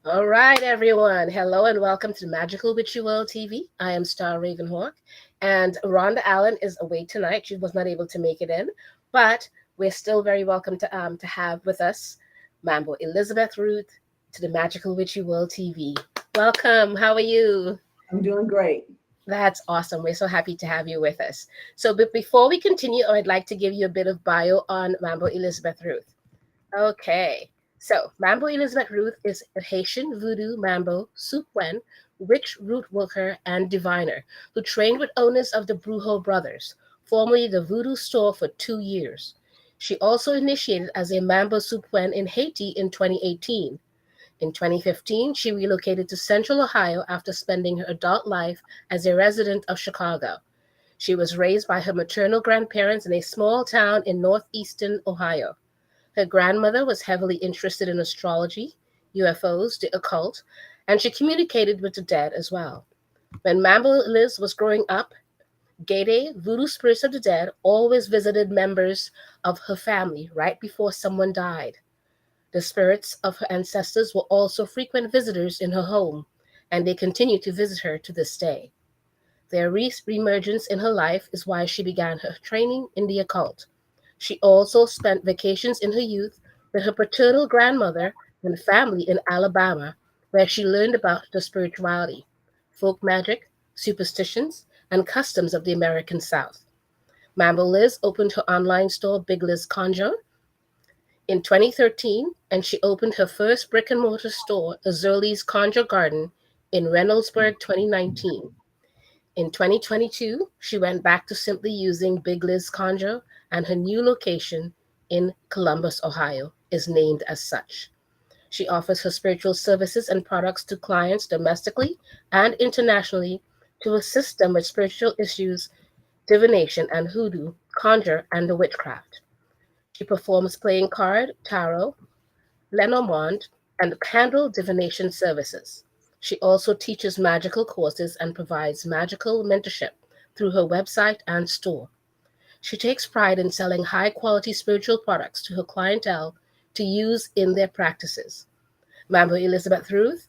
All right, everyone. Hello and welcome to Magical Witchy World TV. I am Star Ravenhawk, and Rhonda Allen is away tonight. She was not able to make it in, but we're still very welcome to have with us Mambo Elizabeth Ruth to the Magical Witchy World TV. Welcome. How are you? I'm doing great. That's awesome. We're so happy to have you with us. So, but before we continue, I'd like to give you a bit of bio on Mambo Elizabeth Ruth. Okay. So, Mambo Elizabeth Ruth is a Haitian voodoo mambo, soupwen, witch root worker, and diviner who trained with owners of the Brujo Brothers, formerly the Voodoo Store, for 2 years. She also initiated as a mambo soupwen in Haiti in 2018. In 2015, she relocated to Central Ohio after spending her adult life as a resident of Chicago. She was raised by her maternal grandparents in a small town in northeastern Ohio. Her grandmother was heavily interested in astrology, UFOs, the occult, and she communicated with the dead as well. When Mambo Liz was growing up, Gede, voodoo spirits of the dead, always visited members of her family right before someone died. The spirits of her ancestors were also frequent visitors in her home, and they continue to visit her to this day. Their reemergence in her life is why she began her training in the occult. She also spent vacations in her youth with her paternal grandmother and family in Alabama, where she learned about the spirituality, folk magic, superstitions, and customs of the American South. Mambo Liz opened her online store, Big Liz Conjure, in 2013, and she opened her first brick and mortar store, Azurli's Conjure Garden, in Reynoldsburg, 2019. In 2022, she went back to simply using Big Liz Conjure, and her new location in Columbus, Ohio, is named as such. She offers her spiritual services and products to clients domestically and internationally to assist them with spiritual issues, divination and hoodoo, conjure, and the witchcraft. She performs playing card, tarot, Lenormand, and candle divination services. She also teaches magical courses and provides magical mentorship through her website and store. She takes pride in selling high quality spiritual products to her clientele to use in their practices. Mambo Elizabeth Ruth,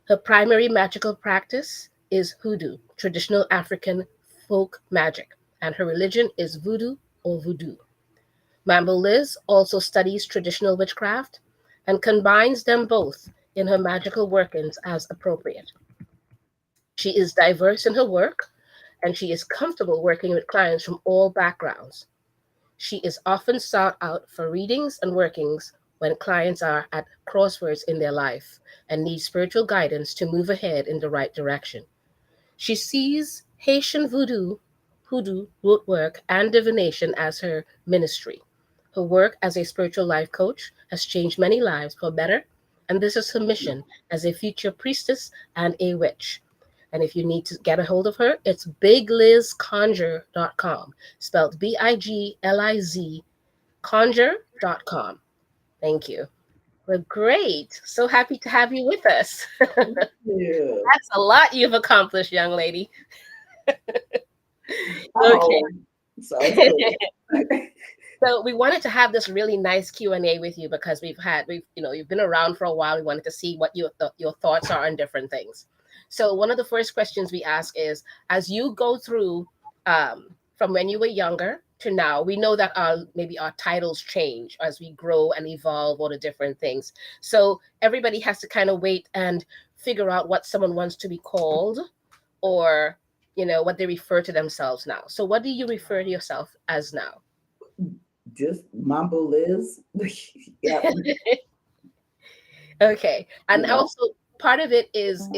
her primary magical practice is hoodoo, traditional African folk magic, and her religion is voodoo or voodoo. Mambo Liz also studies traditional witchcraft and combines them both in her magical workings as appropriate. She is diverse in her work and she is comfortable working with clients from all backgrounds. She is often sought out for readings and workings when clients are at crossroads in their life and need spiritual guidance to move ahead in the right direction. She sees Haitian voodoo, hoodoo, root work, and divination as her ministry. Her work as a spiritual life coach has changed many lives for better, and this is her mission as a future priestess and a witch. And if you need to get a hold of her, it's biglizconjure.com, spelled Bigliz, conjure.com. Thank you. Well, great. So happy to have you with us. Yeah. That's a lot you've accomplished, young lady. Okay. Oh, so it's good. So we wanted to have this really nice Q&A with you because you've been around for a while. We wanted to see what your thoughts are on different things. So one of the first questions we ask is, as you go through from when you were younger to now, we know that maybe our titles change as we grow and evolve, all the different things. So everybody has to kind of wait and figure out what someone wants to be called, or what they refer to themselves now. So what do you refer to yourself as now? Just Mambo Liz. Yeah, Okay. you And know. also part of it is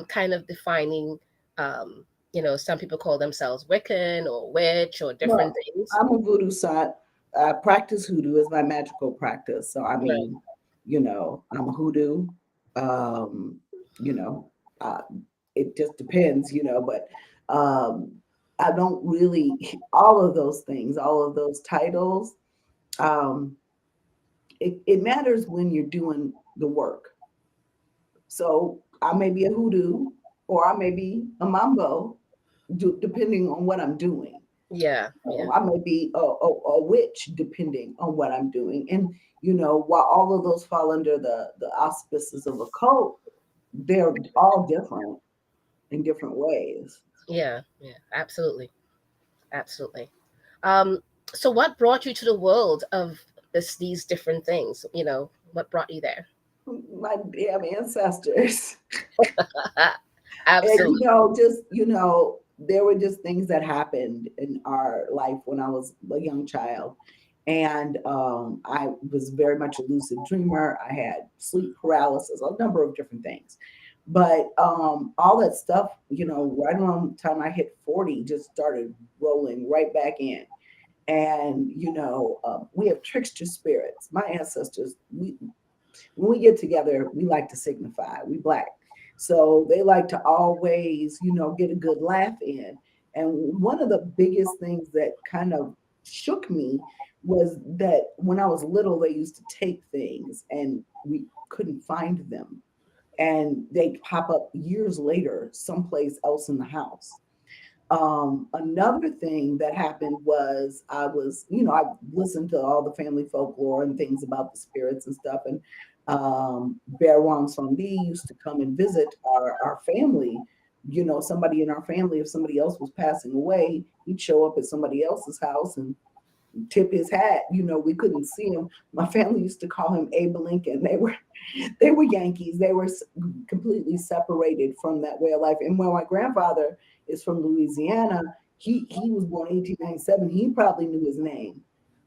kind of defining, some people call themselves Wiccan or witch or different Well, things. I'm a voodoo side. I practice hoodoo as my magical practice. So I Right. mean, I'm a hoodoo. Um, you know, uh, it just depends, but um, I don't really all of those things, all of those titles. Um, it matters when you're doing the work. So I may be a hoodoo or I may be a mambo, depending on what I'm doing. Yeah. Yeah. I may be a witch depending on what I'm doing. And, while all of those fall under the auspices of a cult, they're all different in different ways. Yeah. Yeah. Absolutely. Absolutely. Um, so what brought you to the world of these different things? What brought you there? My damn ancestors. And Absolutely. just there were just things that happened in our life when I was a young child, and I was very much a lucid dreamer. I had sleep paralysis, a number of different things, but all that stuff, right around the time I hit 40, just started rolling right back in. And we have trickster spirits. My ancestors, when we get together, we like to signify. We Black. So they like to always, get a good laugh in. And one of the biggest things that kind of shook me was that when I was little, they used to take things and we couldn't find them. And they'd pop up years later, someplace else in the house. Another thing that happened was I listened to all the family folklore and things about the spirits and stuff. And Bear Wong Song Lee used to come and visit our family. Somebody in our family, if somebody else was passing away, he'd show up at somebody else's house and tip his hat. We couldn't see him. My family used to call him Abe Lincoln. They were Yankees. They were completely separated from that way of life. And when my grandfather is from Louisiana, he was born 1897. He probably knew his name,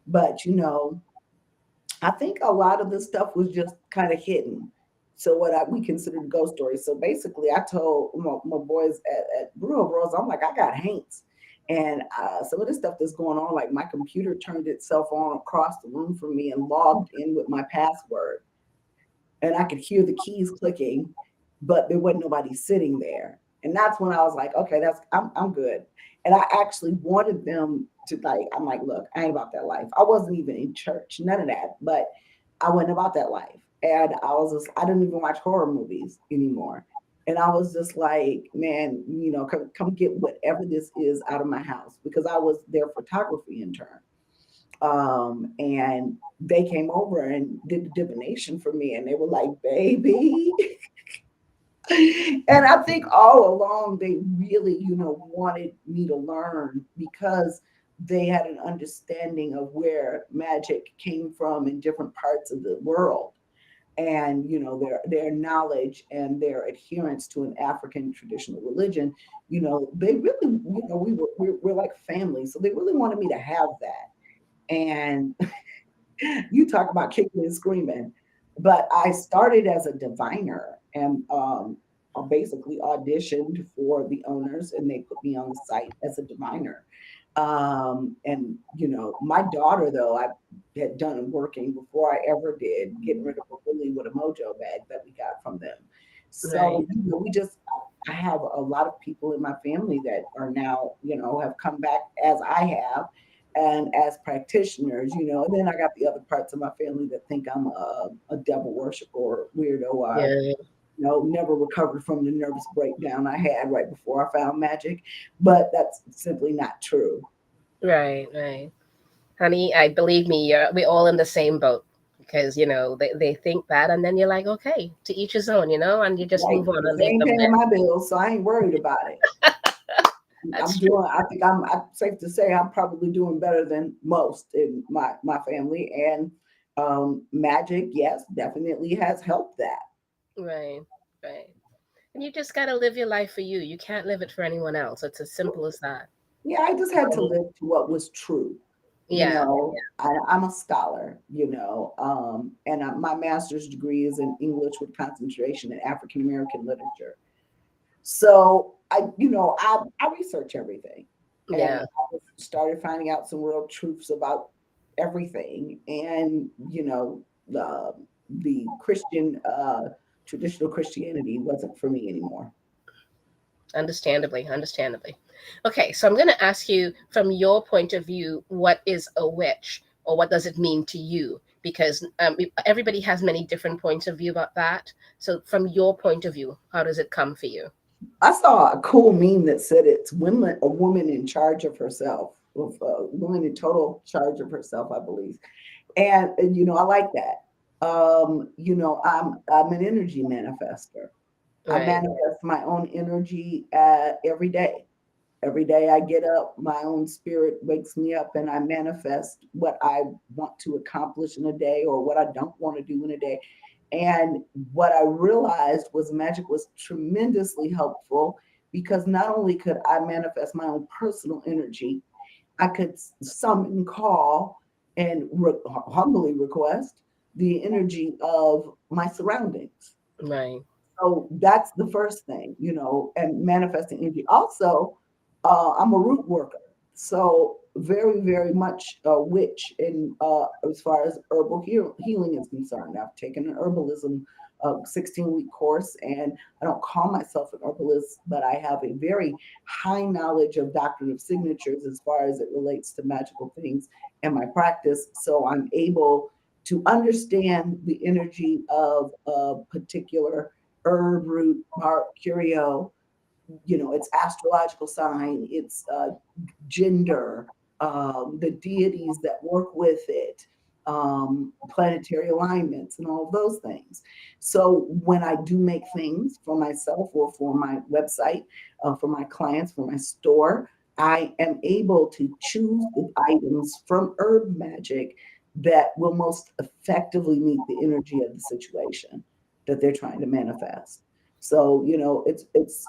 but I think a lot of this stuff was just kind of hidden. So we considered ghost stories. So basically, I told my boys at Brewer Bros, I'm like, I got haints. And some of the stuff that's going on, like my computer turned itself on across the room from me and logged in with my password. And I could hear the keys clicking, but there wasn't nobody sitting there. And that's when I was like, okay, I'm good. And I actually wanted them to, like, I'm like, look, I ain't about that life. I wasn't even in church, none of that, but I wasn't about that life. And I didn't even watch horror movies anymore. And I was just like, man, come get whatever this is out of my house, because I was their photography intern. And they came over and did the divination for me, and they were like, baby. And I think all along they really, wanted me to learn, because they had an understanding of where magic came from in different parts of the world. And their knowledge and their adherence to an African traditional religion, they really, we're like family. So they really wanted me to have that. And you talk about kicking and screaming. But I started as a diviner, and I basically auditioned for the owners, and they put me on the site as a diviner. And my daughter, though, I had done working before I ever did, getting rid of a bully with a mojo bag that we got from them. Right. So I have a lot of people in my family that are now, have come back as I have, and as practitioners, and then I got the other parts of my family that think I'm a devil worshiper or weirdo. I, Yeah. never recovered from the nervous breakdown I had right before I found magic, but that's simply not true. Right. Right. Honey, I believe me, we're all in the same boat, because they think that, and then you're like, okay, to each his own, and you just Like, move on because and they leave ain't them paying there. my bills, so I ain't worried about it. That's true. I think I'm safe to say I'm probably doing better than most in my family. And magic, yes, definitely has helped that. Right. Right. And you just got to live your life for you. You can't live it for anyone else. It's as simple as that. Yeah, I just had to Um, live to what was true. yeah. I'm a scholar, and my master's degree is in English with concentration in African American literature. So I research everything, and Yeah. I started finding out some real truths about everything. And the Christian traditional Christianity wasn't for me anymore. Understandably. Understandably. Okay. So I'm going to ask you, from your point of view, what is a witch, or what does it mean to you? Because everybody has many different points of view about that. So, from your point of view, how does it come for you? I saw a cool meme that said it's women, a woman in charge of herself. with a woman in total charge of herself, I believe. And I like that. I'm an energy manifester. I Right. manifest my own energy every day. Every day I get up, my own spirit wakes me up, and I manifest what I want to accomplish in a day or what I don't want to do in a day. And what I realized was magic was tremendously helpful because not only could I manifest my own personal energy, I could summon, call, and humbly request the energy of my surroundings. Right. So that's the first thing, and manifesting energy. Also, I'm a root worker, so very, very much a witch in as far as herbal healing is concerned. I've taken an herbalism 16-week course, and I don't call myself an herbalist, but I have a very high knowledge of doctrine of signatures as far as it relates to magical things in my practice. So I'm able to understand the energy of a particular herb, root, bark, curio, its astrological sign, its gender, the deities that work with it, planetary alignments, and all of those things. So when I do make things for myself or for my website, for my clients, for my store, I am able to choose the items from Herb Magic that will most effectively meet the energy of the situation that they're trying to manifest. So, like it's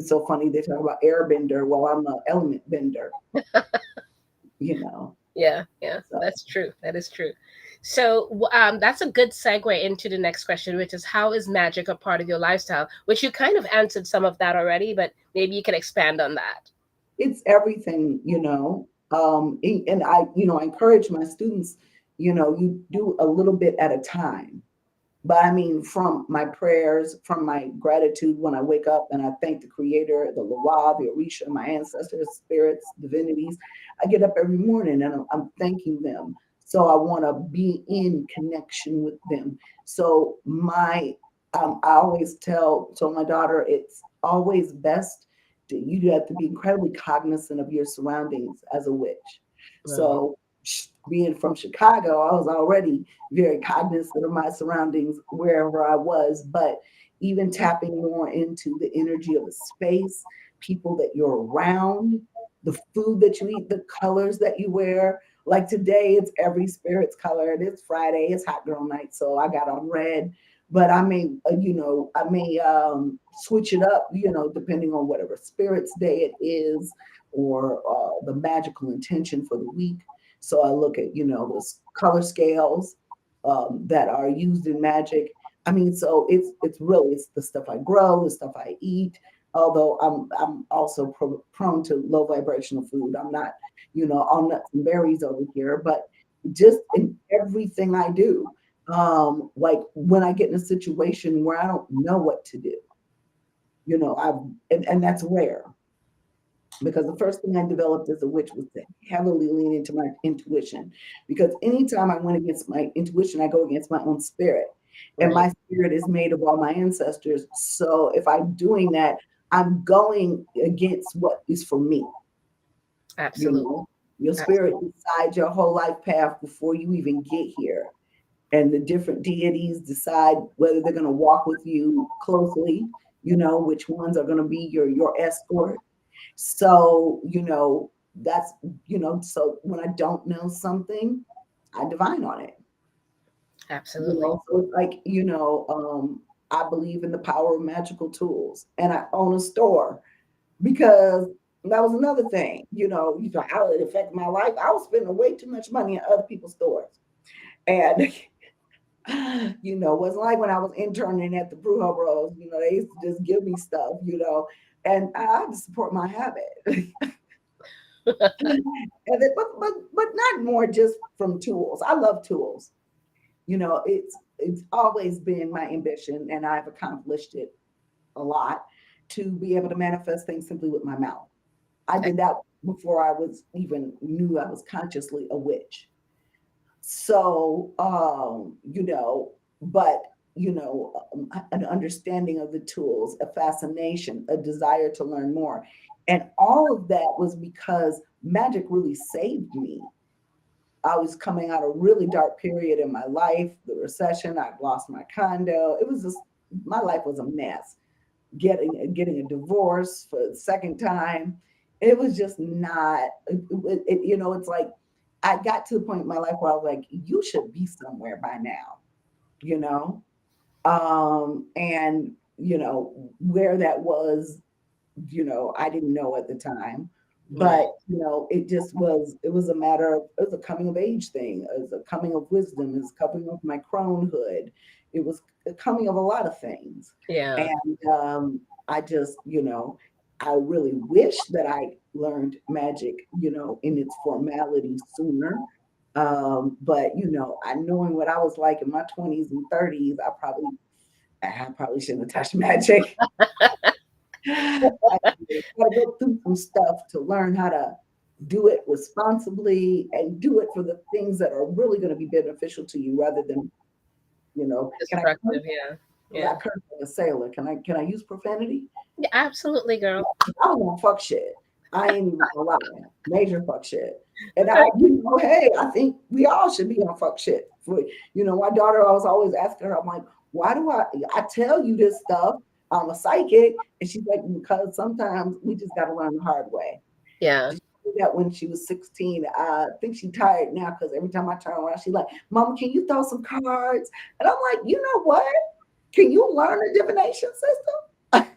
so funny they talk about airbender. Well, I'm an element bender, you know. Yeah, yeah, So that's true. That is true. So, that's a good segue into the next question, which is how is magic a part of your lifestyle? Which you kind of answered some of that already, but maybe you can expand on that. it's everything, and I encourage my students, you do a little bit at a time. But I mean, from my prayers, from my gratitude when I wake up and I thank the Creator, the Loa, the Orisha, my ancestors, spirits, divinities. I get up every morning and I'm thanking them. So I want to be in connection with them. So I always tell my daughter it's always best to you have to be incredibly cognizant of your surroundings as a witch. Right. So being from Chicago, I was already very cognizant of my surroundings wherever I was, but even tapping more into the energy of the space, people that you're around, the food that you eat, the colors that you wear. Like today, it's every spirit's color. It's Friday, it's hot girl night, so I got on red. But I may switch it up, depending on whatever spirit's day it is or the magical intention for the week. So I look at, the color scales that are used in magic. I mean, so it's the stuff I grow, the stuff I eat. Although I'm also prone to low vibrational food. I'm not, all nuts and berries over here, but just in everything I do, like when I get in a situation where I don't know what to do, I and that's rare because the first thing I developed as a witch was to heavily lean into my intuition. Because anytime I went against my intuition, I go against my own spirit. And Right. my spirit is made of all my ancestors. So if I'm doing that, I'm going against what is for me. You Absolutely. know, your spirit Absolutely. decides your whole life path before you even get here. And the different deities decide whether they're going to walk with you closely, which ones are going to be your escort. So, that's, so when I don't know something, I divine on it. Absolutely. So it's like, I believe in the power of magical tools and I own a store because that was another thing, how it affected my life. I was spending way too much money in other people's stores. And it wasn't like when I was interning at the Brujo Bros, they used to just give me stuff, and I had to support my habit. But not more just from tools. I love tools. It's always been my ambition, and I've accomplished it a lot to be able to manifest things simply with my mouth. I did that before I was even knew I was consciously a witch. So, but an understanding of the tools, a fascination, a desire to learn more. And all of that was because magic really saved me. I was coming out of a really dark period in my life, the recession. I'd lost my condo. It was just, my life was a mess. Getting a divorce for the second time. It was just not. It's like I got to the point in my life where I was like, you should be somewhere by now. You know, and where that was, I didn't know at the time. Right. But it was a matter of, it was a coming of age thing, it was a coming of wisdom, it was coming of my cronehood, it was a coming of a lot of things. Yeah. And I just, I really wish that I learned magic, in its formality sooner. But I knowing what I was like in my 20s and 30s, I probably shouldn't have touched magic. I got to go through some stuff to learn how to do it responsibly and do it for the things that are really going to be beneficial to you rather than, can I curse? Destructive. Yeah. Yeah, I Yeah. curse like a sailor. Can I use profanity? Yeah, absolutely, girl. I was gonna fuck shit. I ain't even gonna lie. Major fuck shit. And hey, I think we all should be on fuck shit. My daughter, I was always asking her, I'm like, why do I tell you this stuff? I'm a psychic. And she's like, because sometimes we just gotta learn the hard way. Yeah. She did that when she was 16. I think she's tired now because every time I turn around, she's like, Mama, can you throw some cards? And I'm like, you know what? Can you learn a divination system?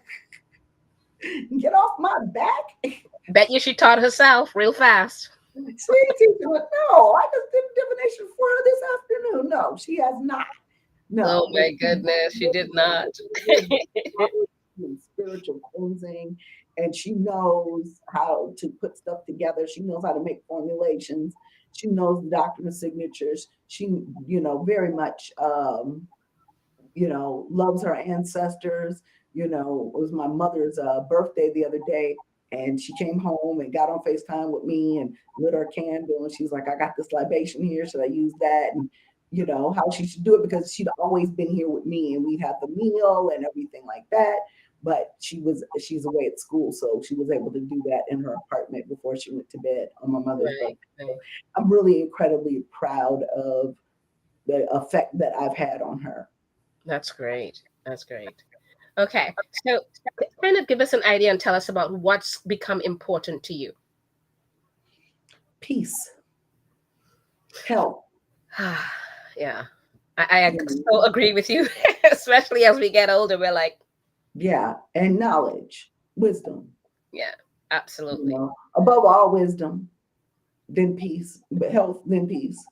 Get off my back. Bet you she taught herself real fast. She ain't teaching her. No, I just did divination for her this afternoon. No, she has not. Oh No, but my goodness, she did not. spiritual cleansing, and she knows how to put stuff together. She knows how to make formulations. She knows the doctrine of signatures. She, very much, loves her ancestors. It was my mother's birthday the other day, and she came home and got on FaceTime with me and lit her candle. And she's like, I got this libation here. Should I use that? And how she should do it because she'd always been here with me and we'd have the meal and everything like that. But she's away at school, so she was able to do that in her apartment before she went to bed on my mother's birthday. Right. So Right. I'm really incredibly proud of the effect that I've had on her. That's great. That's great. Okay. So kind of give us an idea and tell us about what's become important to you. Peace, health, Yeah. I you know, so agree with you, especially as we get older. We're like, yeah, and knowledge, wisdom, yeah, absolutely. above all wisdom, then peace, but health, then peace.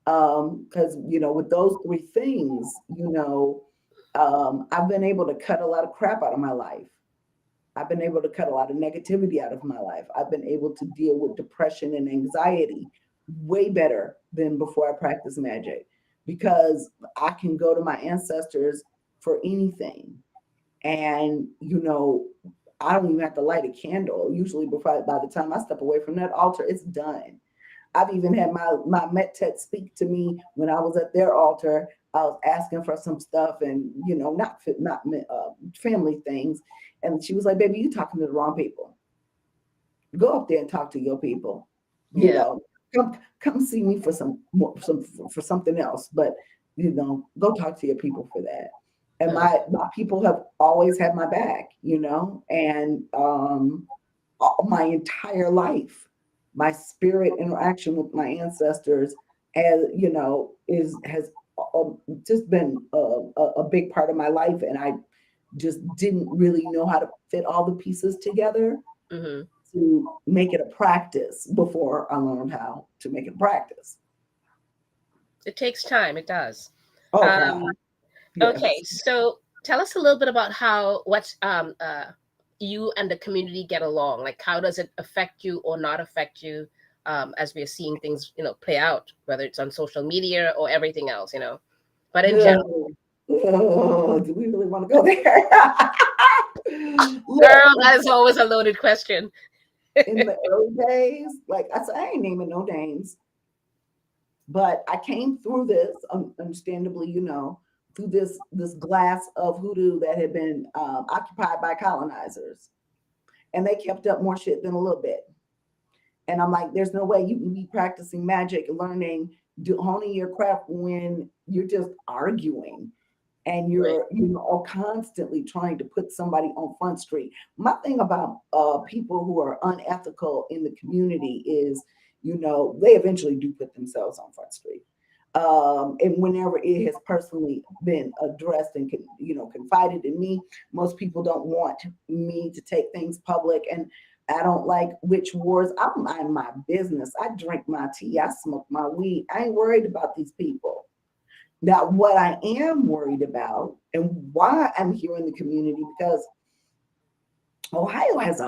Because with those three things, I've been able to cut a lot of crap out of my life. I've been able to cut a lot of negativity out of my life. I've been able to deal with depression and anxiety way better than before I practiced magic because I can go to my ancestors for anything. And, I don't even have to light a candle. Usually before by the time I step away from that altar, it's done. I've even had my Metet speak to me when I was at their altar. I was asking for some stuff and not family things, and she was like, "Baby, you talking to the wrong people. Go up there and talk to your people. You Yeah. know, come see me for for something else, but go talk to your people for that." And Oh, my people have always had my back, and my entire life, my spirit interaction with my ancestors, as is has just been a big part of my life, and I just didn't really know how to fit all the pieces together hmm. to make it a practice before I learned how to make it a practice. It takes time. It does. Oh God, Um, okay, yes. so tell us a little bit about how what's you and the community get along. Like, how does it affect you or not affect you as we are seeing things, play out, whether it's on social media or everything else. But in general, Oh, do we really want to go there? Look, girl, that is always a loaded question. in the early days, like I said, I ain't naming no names, but I came through this, understandably, through this glass of hoodoo that had been occupied by colonizers. and they kept up more shit than a little bit. And I'm like, there's no way you can be practicing magic, learning, honing your craft when you're just arguing and Right. you're, constantly trying to put somebody on Front Street. My thing about people who are unethical in the community is, they eventually do put themselves on Front Street. And whenever it has personally been addressed and confided in me, most people don't want me to take things public. And I don't like witch wars. I mind my business. I drink my tea. I smoke my weed. I ain't worried about these people. Now, what I am worried about and why I'm here in the community, because Ohio has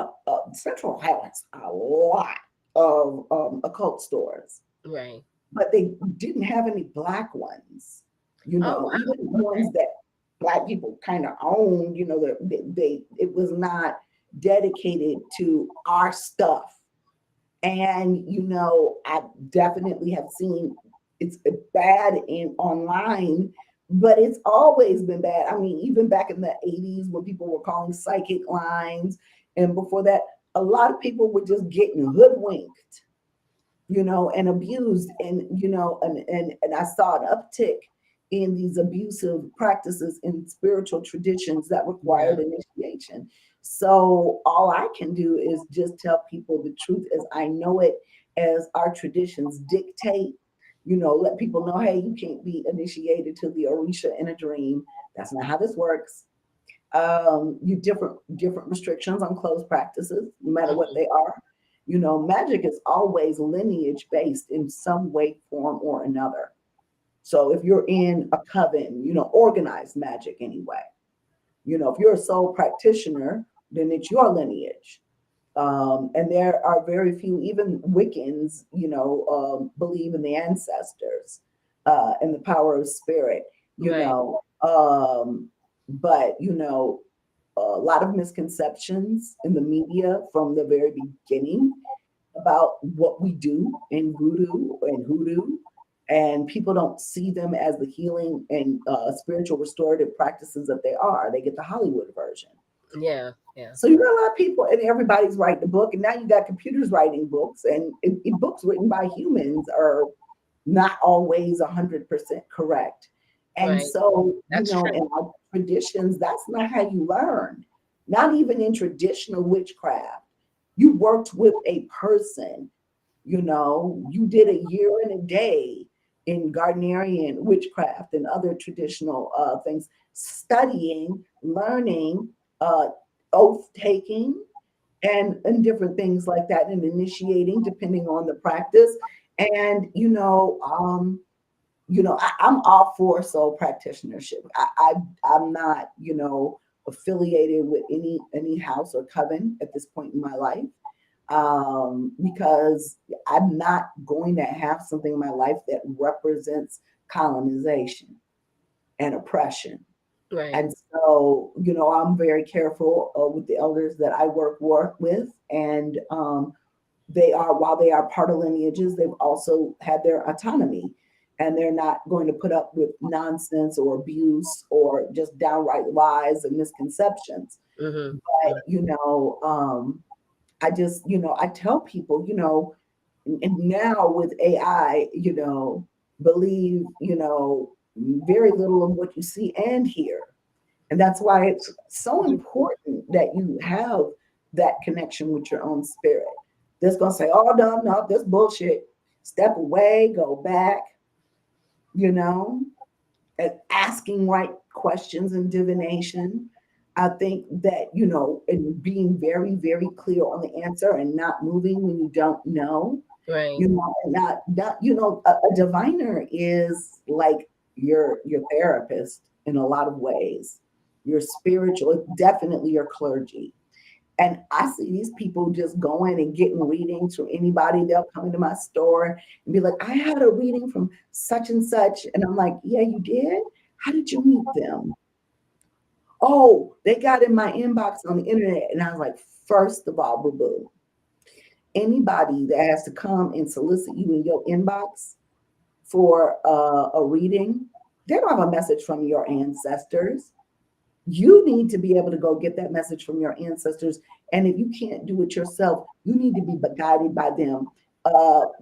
Central Ohio has a lot of occult stores, Right. but they didn't have any black ones. Oh wow. Even Okay. ones that black people kind of owned. They it was not dedicated to our stuff. And I definitely have seen it's bad in online, but it's always been bad. I mean, even back in the 80s when people were calling psychic lines, and before that, a lot of people were just getting hoodwinked, and abused. And, and I saw an uptick in these abusive practices in spiritual traditions that Yeah. required initiation. So all I can do is just tell people the truth as I know it, as our traditions dictate. Let people know, hey, you can't be initiated to the Orisha in a dream. That's not how this works. You different restrictions on closed practices, no matter what Mhm. they are. Magic is always lineage based in some way, form, or another. So if you're in a coven, organized magic anyway. If you're a sole practitioner, then it's your lineage. And there are very few, even Wiccans, believe in the ancestors and the power of spirit, you Right. know. But, a lot of misconceptions in the media from the very beginning about what we do in voodoo and hoodoo. And people don't see them as the healing and spiritual restorative practices that they are. They get the Hollywood version. Yeah. Yeah. So you got a lot of people, and everybody's writing a book, and now you got computers writing books, and books written by humans are not always 100% correct. And Right. so, That's true. in our traditions, that's not how you learn. Not even in traditional witchcraft. You worked with a person, you did a year and a day in Gardnerian witchcraft and other traditional things, studying, learning, uh, oath taking, and different things like that, and initiating depending on the practice. And I'm all for soul practitionership. I'm not affiliated with any house or coven at this point in my life, because I'm not going to have something in my life that represents colonization and oppression. Right. And so, I'm very careful with the elders that I work with, and while they are part of lineages, they've also had their autonomy, and they're not going to put up with nonsense or abuse or just downright lies and misconceptions. Mhm. But Mhm. I just, I tell people, and now with AI, believe, very little of what you see and hear. And that's why it's so important that you have that connection with your own spirit. That's going to say, oh, no, no, this bullshit. Step away, go back, you know, and asking right questions and divination. I think that, and being very, very clear on the answer and not moving when you don't know, Right. and not a diviner is like your therapist in a lot of ways. Your spiritual, definitely your clergy. And I see these people just going and getting readings from anybody. They'll come into my store and be like, I had a reading from such and such. And I'm like, yeah, you did? How did you meet them? Oh, they got in my inbox on the internet. And I was like, first of all, boo boo, anybody that has to come and solicit you in your inbox for a reading, they don't have a message from your ancestors. You need to be able to go get that message from your ancestors And if you can't do it yourself, you need to be guided by them.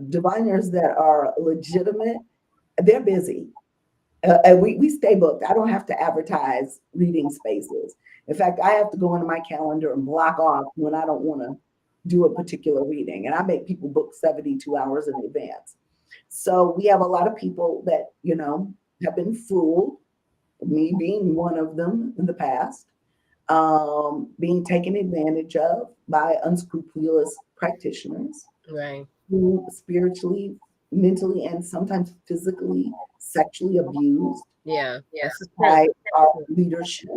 Diviners that are legitimate, they're busy. And we stay booked. I don't have to advertise reading spaces. In fact, I have to go into my calendar and block off when I don't want to do a particular reading. And I make people book 72 hours in advance. So we have a lot of people that, have been fooled, me being one of them in the past, being taken advantage of by unscrupulous practitioners Right. who spiritually, mentally, and sometimes physically, sexually abused Yeah. This is true. by our leadership.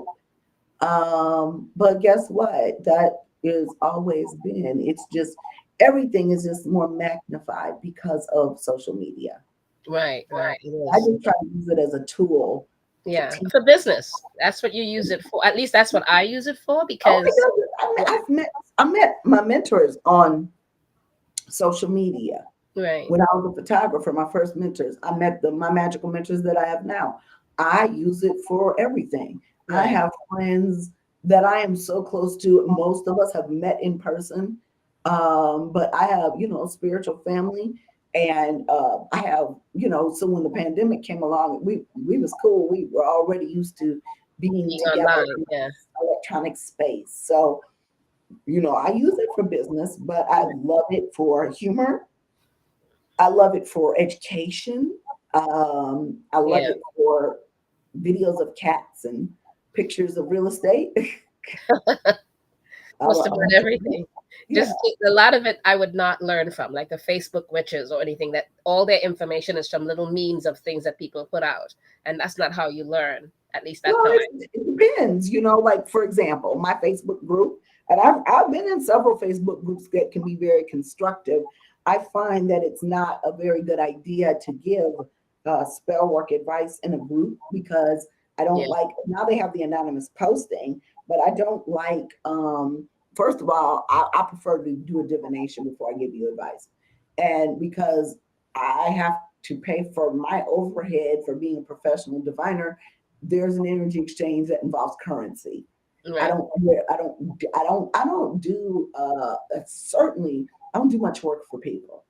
But guess what? That is always been. It's just everything is just more magnified because of social media. Right. Right. It I is. just try to use it as a tool to Yeah. teach. For business. That's what you use it for. At least that's what I use it for Oh, because because yeah. I met my mentors on social media. Right. When I was a photographer, my first mentors, I met my magical mentors that I have now. I use it for everything. I Right. have friends that I am so close to. Most of us have met in person. But I have, a spiritual family. And I have, so when the pandemic came along, we was cool. We were already used to being Being together online. in Yeah. this electronic space. So, I use it for business, but I Right. love it for humor. I love it for education. I love Yeah. it for videos of cats and pictures of real estate. Just I'm about a everything. yeah. Just a lot of it I would not learn from, like the Facebook witches or anything. That all their information is from little memes of things that people put out, and that's not how you learn. At least that's Well, how I. it depends, like for example, my Facebook group, and I've been in several Facebook groups that can be very constructive. I find that it's not a very good idea to give spell work advice in a group because I don't Yeah. like now they have the anonymous posting, but I don't like first of all, I prefer to do a divination before I give you advice. And because I have to pay for my overhead for being a professional diviner, there's an energy exchange that involves currency. I Right. don't, I don't do, certainly, I don't do much work for people,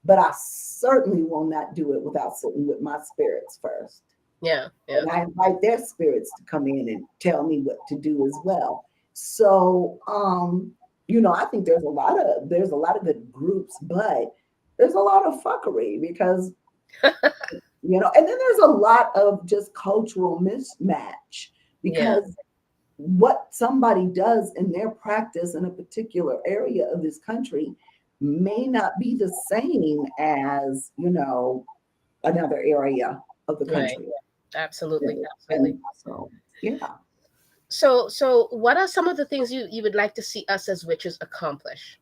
but I certainly will not do it without sitting with my spirits first. Yeah. Yeah. And I invite their spirits to come in and tell me what to do as well. So, I think there's a lot of good groups, but there's a lot of fuckery because and then there's a lot of just cultural mismatch Yeah. because what somebody does in their practice in a particular area of this country may not be the same as, another area of the Right. country. Absolutely. Absolutely. And so, yeah. So what are some of the things you would like to see us as witches accomplish,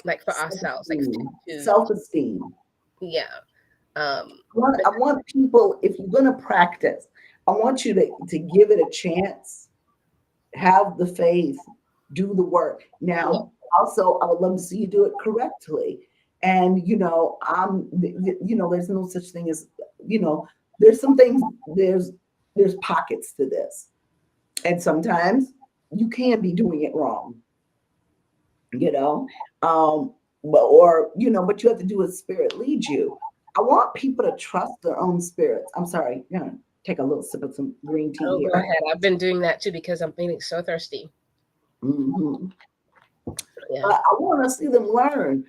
like for ourselves, like Self-esteem. to Self-esteem. yeah. I want people, if you're going to practice, I want you to give it a chance, have the faith, do the work. Yeah. Now, also, I would love to see you do it correctly. And there's no such thing as, you know, there's some things. There's pockets to this, and sometimes you can be doing it wrong. You know, um, but you have to do as spirit leads you. I want people to trust their own spirits. I'm sorry, gonna take a little sip of some green tea Oh, go here. ahead. I've been doing that too because I'm feeling so thirsty. Mhm. Yeah. But I want to see them learn.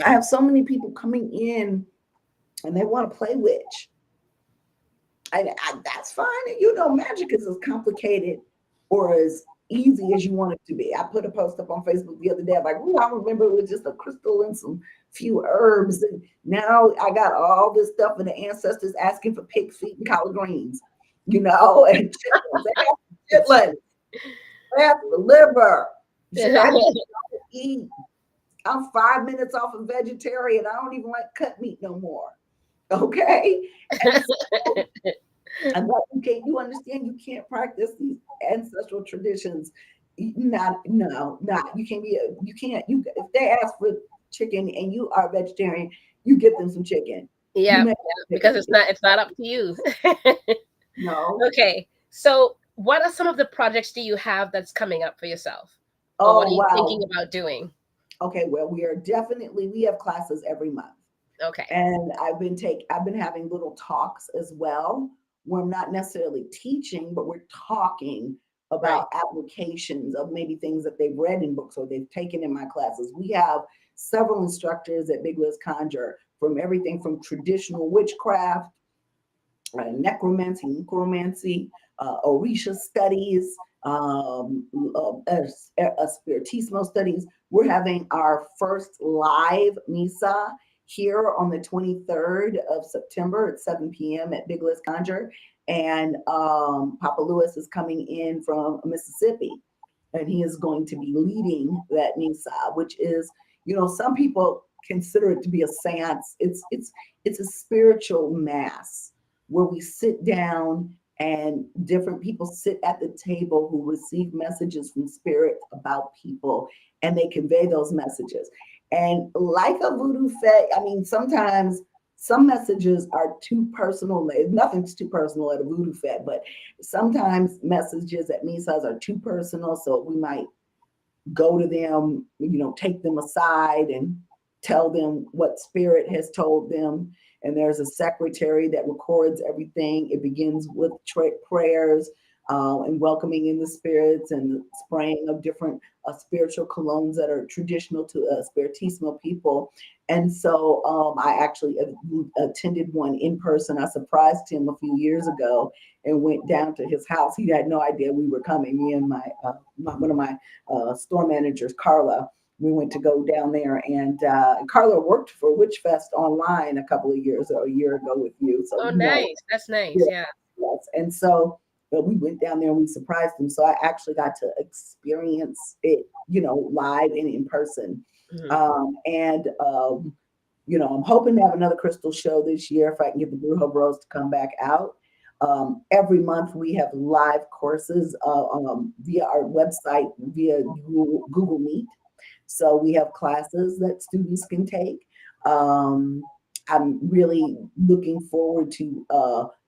I have so many people coming in and they want to play witch. That's fine. Magic is as complicated or as easy as you want it to be. I put a post up on Facebook the other day. I'm like, oh, I remember it was just a crystal and some few herbs. And now I got all this stuff and the ancestors asking for pig feet and collard greens, and chitlins. They have It's chitlins. They have the liver. Shit, I just don't eat. I'm 5 minutes off of vegetarian. I don't even like cut meat no more. Okay. And so, and what you understand you can't practice these ancestral traditions. Not no, not you can't be you can't you if they ask for chicken and you are vegetarian, you get them some chicken. You yeah, make yeah, because chicken. it's not up to you. No. Okay. So what are some of the projects do you have that's coming up for yourself? Or what Oh, are you thinking wow. about doing? Okay, well, we have classes every month. Okay. And I've been having little talks as well, where I'm not necessarily teaching, but we're talking Right. about applications of maybe things that they've read in books or they've taken in my classes. We have several instructors at Big Liz Conjure from everything from traditional witchcraft, necromancy, Orisha studies, spiritismo studies. We're having our first live misa here on the 23rd of September at 7 p.m. at Big Liz Conjure. And Papa Lewis is coming in from Mississippi, and he is going to be leading that misa, which is, some people consider it to be a seance. It's a spiritual mass where we sit down and different people sit at the table who receive messages from spirit about people, and they convey those messages. And like a voodoo fete, I mean, sometimes some messages are too personal. Nothing's too personal at a voodoo fete, but sometimes messages at misas are too personal, so we might go to them, take them aside and tell them what spirit has told them. And there's a secretary that records everything. It begins with prayers and welcoming in the spirits and the spraying of different spiritual colognes that are traditional to spiritismo people. And so I actually attended one in person. I surprised him a few years ago and went down to his house. He had no idea we were coming. Me and one of my store managers, Carla, we went to go down there, and Carla worked for Witch Fest online a year ago with you. So, Oh, nice. That's nice. yes, Yeah. yes. And so we went down there and we surprised them. So I actually got to experience it, live and in person. Mhm. And I'm hoping to have another crystal show this year if I can get the Brujo Bros to come back out. Every month we have live courses via our website, via Google Meet. So we have classes that students can take. Um, I'm really looking forward to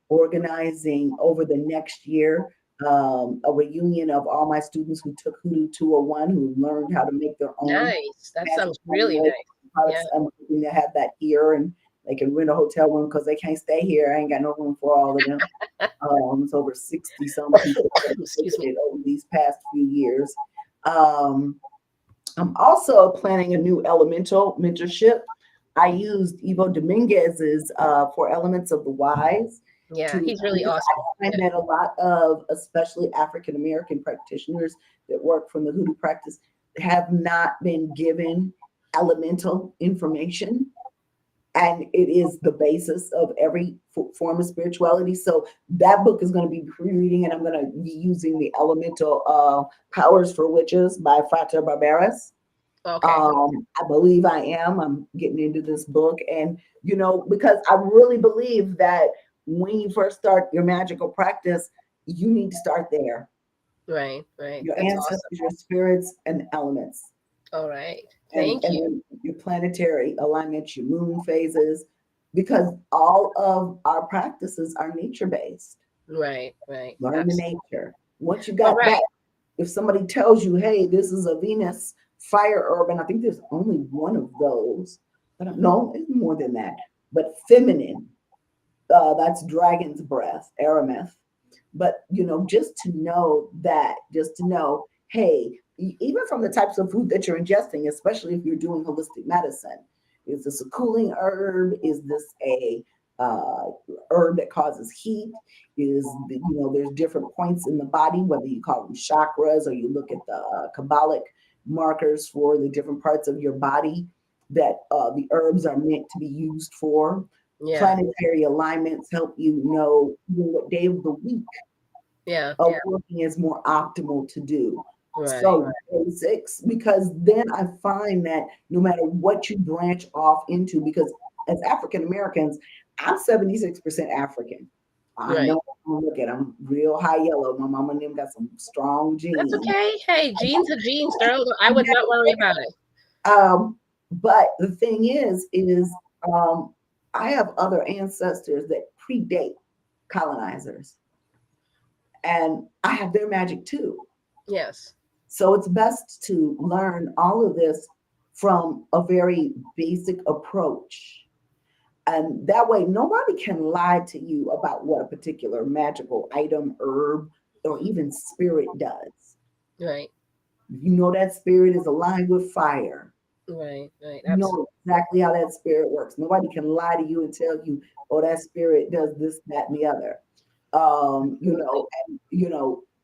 organizing over the next year a reunion of all my students who took Hoodoo 201, who learned how to make their own Nice. That magic sounds really amulet nice. Yeah. products. I'm hoping to have that here, and they can rent a hotel room because they can't stay here. I ain't got no room for all of them. It's over 60 some people that have Excuse me. visited over these past few years. Um, I'm also planning a new elemental mentorship. I used Ivo Dominguez's for Elements of the Wise Yeah, to, he's really because awesome. I find Yeah. that a lot of, especially African American practitioners that work from the hoodoo practice, have not been given elemental information, and it is the basis of every form of spirituality. So that book is going to be pre-reading, and I'm going to be using the elemental powers for witches by Frater Barberis. Okay. I believe I am. I'm getting into this book, and because I really believe that when you first start your magical practice, you need to start there. Right. Right. Your That's ancestors, awesome. your spirits, and elements, All right. and Thank you. then your planetary alignments, your moon phases, because all of our practices are nature based. Right. Right. Learn the Absolutely. nature. Once you All got that, right. if somebody tells you, hey, this is a Venus fire herb, and I think there's only one of those. I don't know, it's more than that. But feminine, that's dragon's breath, Arameth. But just to know that, just to know, hey, even from the types of food that you're ingesting, especially if you're doing holistic medicine, is this a cooling herb? Is this a uh, herb that causes heat? There's different points in the body, whether you call them chakras or you look at the Kabbalic markers for the different parts of your body that the herbs are meant to be used for. Yeah. Planetary alignments help you know what day of the week Yeah. of working is more optimal to do. Right. So basics, because then I find that no matter what you branch off into, because as African Americans, I'm 76% African. I Right. know, look at, I'm real high yellow. My mama and them got some strong That's genes. okay. Hey, genes are genes, girl. I would not worry about it. Um, but the thing is um, I have other ancestors that predate colonizers, and I have their magic too. Yes. So it's best to learn all of this from a very basic approach. And that way, nobody can lie to you about what a particular magical item, herb, or even spirit does. Right. You know that spirit is aligned with fire. Right. Right. You Absolutely. know exactly how that spirit works. Nobody can lie to you and tell you, oh, that spirit does this, that, and the other. And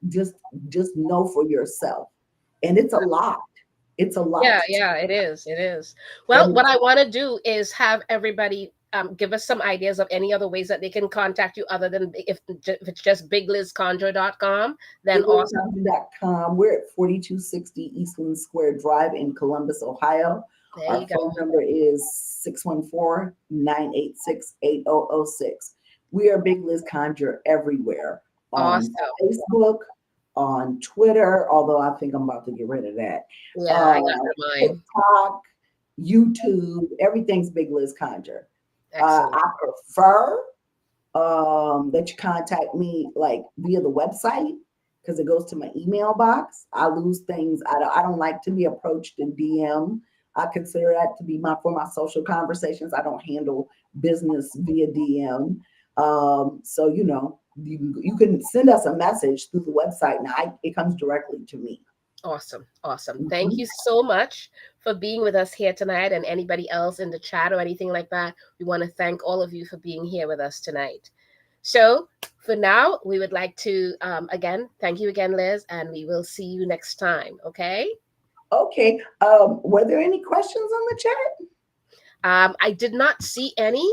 just know for yourself. And it's a lot. It's a lot Yeah, to yeah, it is. It is. Well, and what it's I want to do is have everybody give us some ideas of any other ways that they can contact you other than if it's just biglizconjure.com, then awesome. biglizconjure.com. We're at 4260 Eastland Square Drive in Columbus, Ohio. There Our you go. phone number is 614-986-8006. We are Big Liz Conjure everywhere on Awesome. Facebook, on Twitter, although I think I'm about to get rid of that. Yeah, Uh, I got mine. TikTok, YouTube, everything's Big Liz Conjure. Excellent. I prefer that you contact me like via the website because it goes to my email box. I lose things. I don't like to be approached in DM. I consider that to be my social conversations. I don't handle business via DM. So you can send us a message through the website. Now it comes directly to me. Awesome. Awesome. Thank Mhm. you so much for being with us here tonight, and anybody else in the chat or anything like that. We want to thank all of you for being here with us tonight. So, for now, we would like to again thank you again, Liz, and we will see you next time. Okay. Okay. Were there any questions on the chat? I did not see any,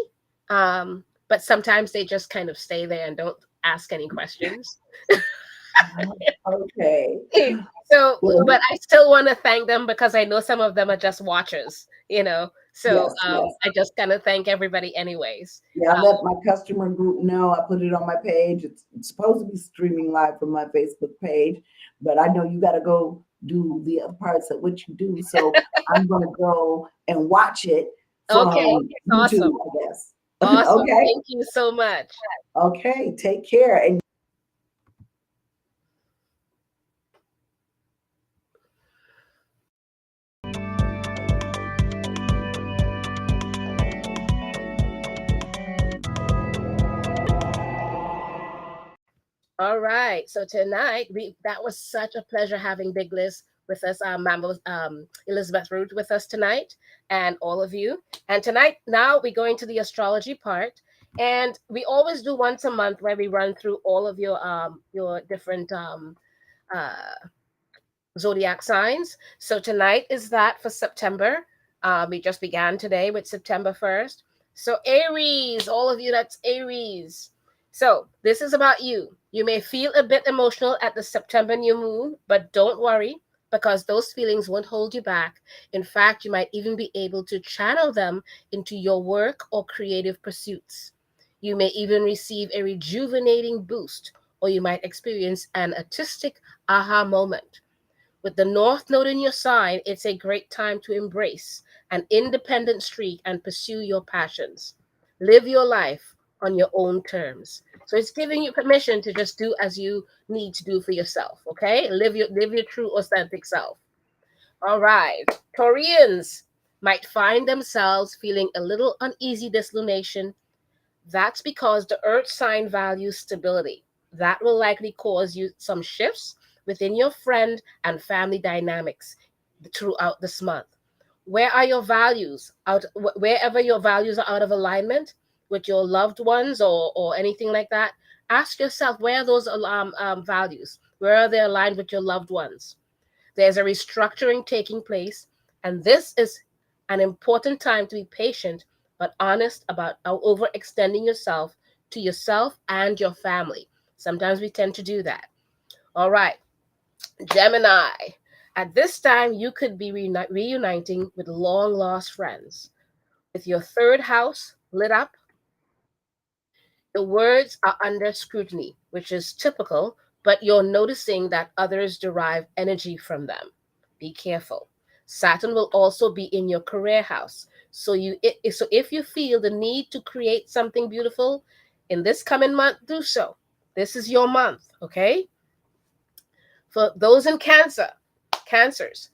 but sometimes they just kind of stay there and don't ask any questions. Okay. So, but Well, I still want to thank them because I know some of them are just watchers, you know. So yes, yes. I just kind of thank everybody, anyways. Yeah, I let my customer group know. I put it on my page. It's supposed to be streaming live from my Facebook page, but I know you got to go do the other parts of what you do. So I'm going to go and watch it Okay, from awesome, YouTube, I guess. awesome. Okay. Thank you so much. Okay. Take care. And All right. So tonight, we that was such a pleasure having Big Liz with us, Mambo Elizabeth Ruth with us tonight, and all of you. And tonight, now we're going to the astrology part, and we always do once a month where we run through all of your different uh, zodiac signs. So tonight is that for September. We just began today with September 1st. So, Aries, all of you, that's Aries. So, this is about you. You may feel a bit emotional at the September new moon, but don't worry because those feelings won't hold you back. In fact, you might even be able to channel them into your work or creative pursuits. You may even receive a rejuvenating boost, or you might experience an artistic aha moment. With the North Node in your sign, it's a great time to embrace an independent streak and pursue your passions. Live your life on your own terms. So it's giving you permission to just do as you need to do for yourself. Okay, live your true authentic self. All right, Taurians might find themselves feeling a little uneasy this lunation. That's because the earth sign values stability. That will likely cause you some shifts within your friend and family dynamics throughout this month. Where are your values? Wherever your values are out of alignment with your loved ones or anything like that, ask yourself where are those values? Where are they aligned with your loved ones? There's a restructuring taking place, and this is an important time to be patient but honest about overextending yourself to yourself and your family. Sometimes we tend to do that. All right, Gemini. At this time, you could be reuniting with long lost friends. With your third house lit up, the words are under scrutiny, which is typical, but you're noticing that others derive energy from them. Be careful. Saturn will also be in your career house. So if you feel the need to create something beautiful in this coming month, do so. This is your month, okay? For those in Cancer, Cancers,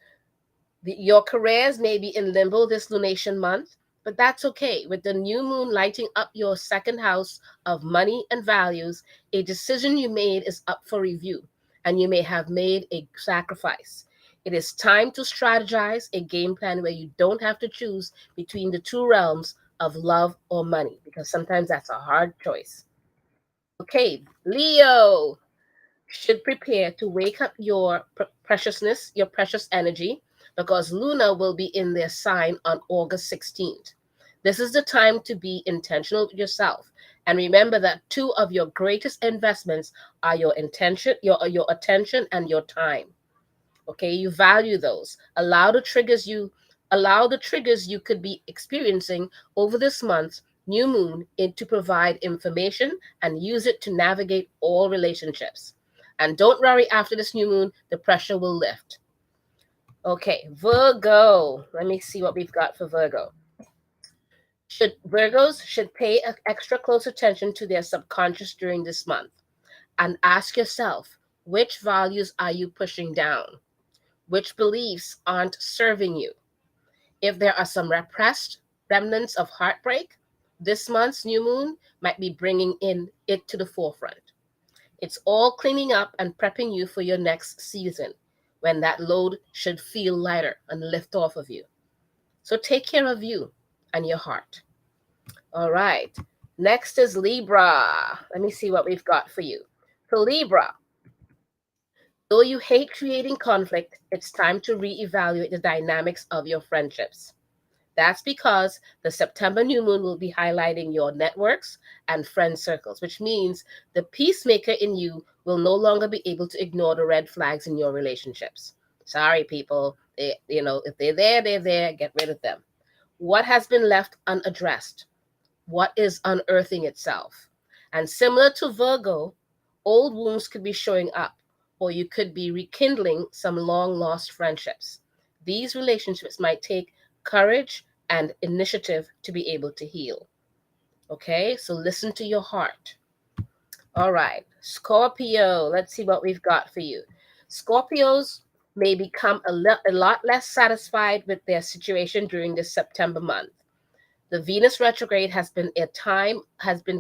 your careers may be in limbo this lunation month, but that's okay. With the new moon lighting up your second house of money and values, a decision you made is up for review, and you may have made a sacrifice. It is time to strategize a game plan where you don't have to choose between the two realms of love or money, because sometimes that's a hard choice. Okay, Leo should prepare to wake up your preciousness, your precious energy, because Luna will be in their sign on August 16th. This is the time to be intentional with yourself. And remember that two of your greatest investments are your attention and your time. Okay, you value those. Allow the triggers you could be experiencing over this month's new moon to provide information and use it to navigate all relationships. And don't worry, after this new moon, the pressure will lift. Okay, Virgo. Let me see what we've got for Virgo. Virgos should pay extra close attention to their subconscious during this month and ask yourself, which values are you pushing down? Which beliefs aren't serving you? If there are some repressed remnants of heartbreak, this month's new moon might be bringing in it to the forefront. It's all cleaning up and prepping you for your next season when that load should feel lighter and lift off of you. So take care of you and your heart. All right. Next is Libra. Let me see what we've got for you. For Libra, though you hate creating conflict, it's time to reevaluate the dynamics of your friendships. That's because the September new moon will be highlighting your networks and friend circles, which means the peacemaker in you will no longer be able to ignore the red flags in your relationships. Sorry, people. If they're there, they're there. Get rid of them. What has been left unaddressed? What is unearthing itself? And similar to Virgo, old wounds could be showing up, or you could be rekindling some long lost friendships. These relationships might take courage and initiative to be able to heal. Okay, so listen to your heart. All right, Scorpio, let's see what we've got for you. Scorpios may become a lot less satisfied with their situation during this September month. The Venus retrograde has been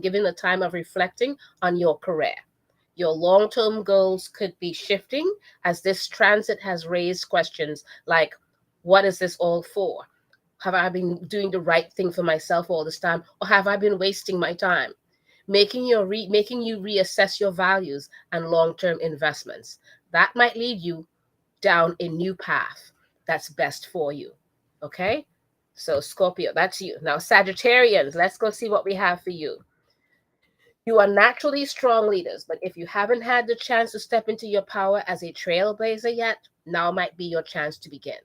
given a time of reflecting on your career. Your long-term goals could be shifting as this transit has raised questions like, what is this all for? Have I been doing the right thing for myself all this time, or have I been wasting my time? Making you reassess your values and long-term investments. That might lead you down a new path that's best for you. Okay? So Scorpio, that's you. Now Sagittarians, let's go see what we have for you. You are naturally strong leaders, but if you haven't had the chance to step into your power as a trailblazer yet, now might be your chance to begin.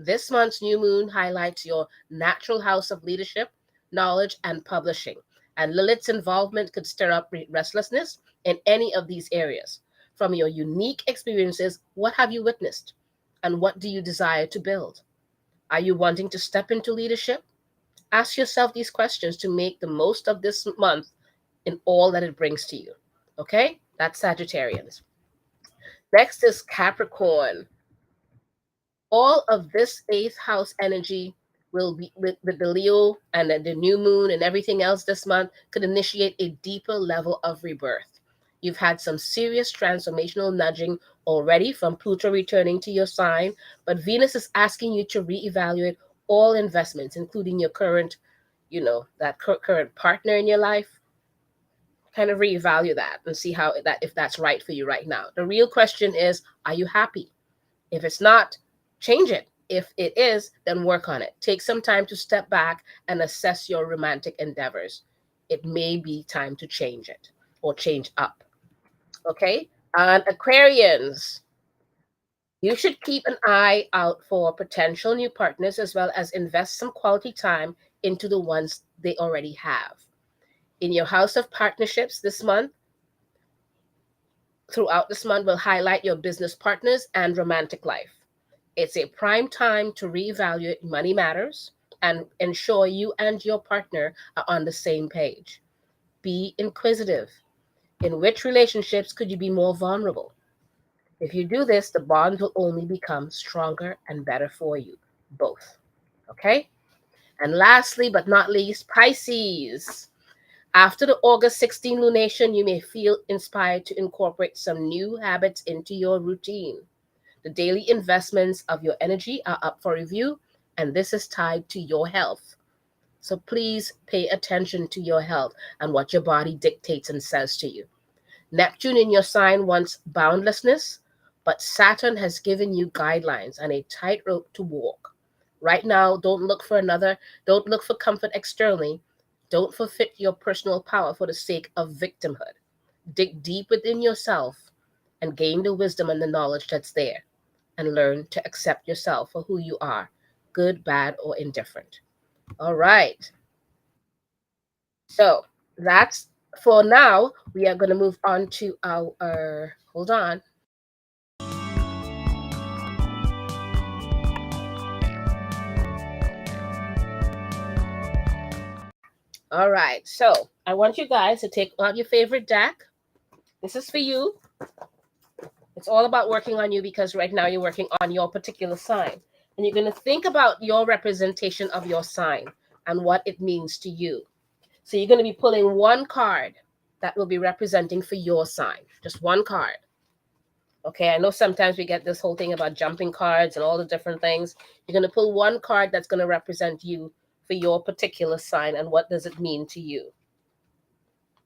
This month's new moon highlights your natural house of leadership, knowledge, and publishing. And Lilith's involvement could stir up restlessness in any of these areas. From your unique experiences, what have you witnessed? And what do you desire to build? Are you wanting to step into leadership? Ask yourself these questions to make the most of this month in all that it brings to you. Okay? That's Sagittarians. Next is Capricorn. All of this eighth house energy will be with the Leo and the new moon and everything else this month could initiate a deeper level of rebirth. You've had some serious transformational nudging already from Pluto returning to your sign, but Venus is asking you to reevaluate all investments, including your current, that current partner in your life. Kind of reevaluate that and see if that's right for you right now. The real question is, are you happy? If it's not, change it. If it is, then work on it. Take some time to step back and assess your romantic endeavors. It may be time to change it or change up. Okay? And Aquarians, you should keep an eye out for potential new partners as well as invest some quality time into the ones they already have. In your house of partnerships throughout this month will highlight your business partners and romantic life. It's a prime time to reevaluate money matters and ensure you and your partner are on the same page. Be inquisitive. In which relationships could you be more vulnerable? If you do this, the bonds will only become stronger and better for you both. Okay? And lastly, but not least, Pisces. After the August 16 lunation, you may feel inspired to incorporate some new habits into your routine. The daily investments of your energy are up for review, and this is tied to your health. So please pay attention to your health and what your body dictates and says to you. Neptune in your sign wants boundlessness, but Saturn has given you guidelines and a tightrope to walk. Right now, don't look for comfort externally. Don't forfeit your personal power for the sake of victimhood. Dig deep within yourself and gain the wisdom and the knowledge that's there, and learn to accept yourself for who you are, good, bad, or indifferent. All right. So that's for now. We are going to move on to our hold on. All right. So I want you guys to take out your favorite deck. This is for you. It's all about working on you because right now you're working on your particular sign. And you're going to think about your representation of your sign and what it means to you. So you're going to be pulling one card that will be representing for your sign. Just one card. Okay, I know sometimes we get this whole thing about jumping cards and all the different things. You're going to pull one card that's going to represent you for your particular sign and what does it mean to you.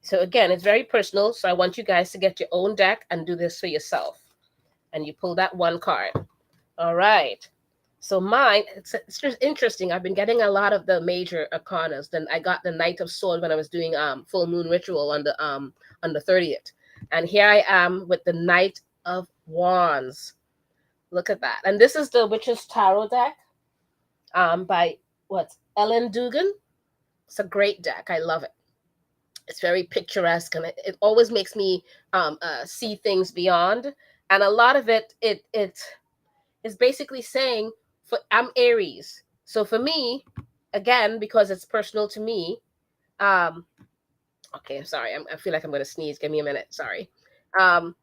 So again, it's very personal. So I want you guys to get your own deck and do this for yourself. And you pull that one card. All right. So mine, it's just interesting. I've been getting a lot of the major arcanas. Then I got the Knight of Swords when I was doing full moon ritual on the 30th. And here I am with the Knight of Wands. Look at that. And this is the Witch's Tarot deck by Ellen Dugan. It's a great deck. I love it. It's very picturesque and it always makes me see things beyond. And a lot of it is basically saying I'm Aries. So for me, again, because it's personal to me, okay, I'm sorry. I feel like I'm going to sneeze. Give me a minute. Sorry. Um,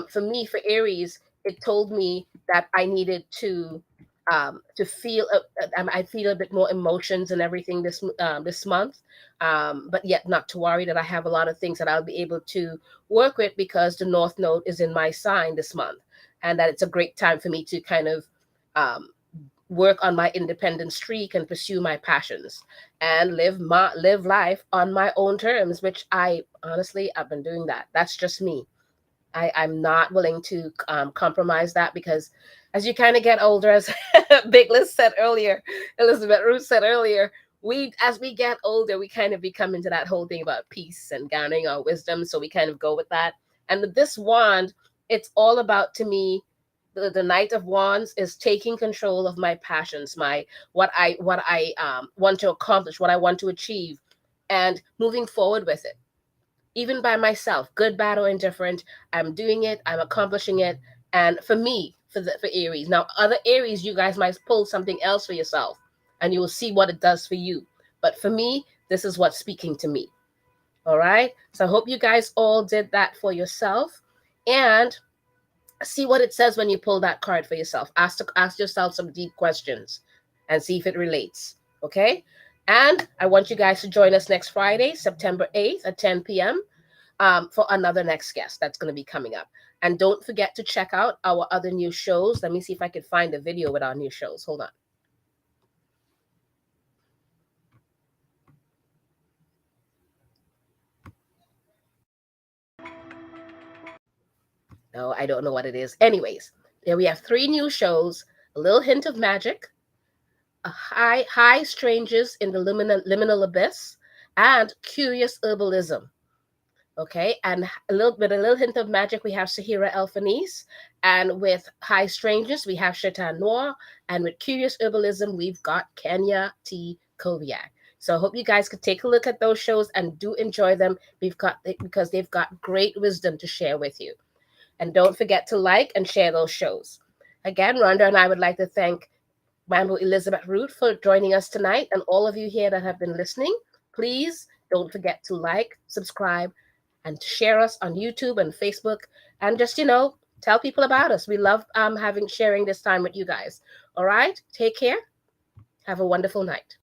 for me, for Aries, it told me that I needed to feel. I feel a bit more emotions and everything this month, but yet not to worry that I have a lot of things that I'll be able to work with because the North Node is in my sign this month, and that it's a great time for me to kind of work on my independent streak and pursue my passions and live life on my own terms, which I've been doing that. That's just me. I'm not willing to compromise that because as you kind of get older, as Big Liz said earlier, Elizabeth Ruth said earlier, as we get older, we kind of become into that whole thing about peace and garnering our wisdom. So we kind of go with that. And with this wand, it's all about, to me, the Knight of Wands is taking control of my passions, what I want to accomplish, what I want to achieve, and moving forward with it. Even by myself, good, bad, or indifferent, I'm doing it, I'm accomplishing it. And for me, for Aries. Now, other Aries, you guys might pull something else for yourself and you will see what it does for you. But for me, this is what's speaking to me. All right. So I hope you guys all did that for yourself. And see what it says when you pull that card for yourself. Ask yourself some deep questions and see if it relates. Okay. And I want you guys to join us next Friday, September 8th at 10 p.m. For another next guest that's going to be coming up. And don't forget to check out our other new shows. Let me see if I can find a video with our new shows. Hold on. No, I don't know what it is. Anyways, there we have 3 new shows, A Little Hint of Magic, High Strangers in the Liminal Abyss, and Curious Herbalism. Okay, and a little hint of magic, we have Sahira Elfanise, and with High Strangers, we have Shaitan Noir, and with Curious Herbalism, we've got Kenya T. Koviak. So I hope you guys could take a look at those shows and do enjoy them. Because they've got great wisdom to share with you. And don't forget to like and share those shows. Again, Rhonda and I would like to thank Mambo Elizabeth Ruth for joining us tonight, and all of you here that have been listening. Please don't forget to like, subscribe, and share us on YouTube and Facebook. And just, Tell people about us. We love having sharing this time with you guys. All right. Take care. Have a wonderful night.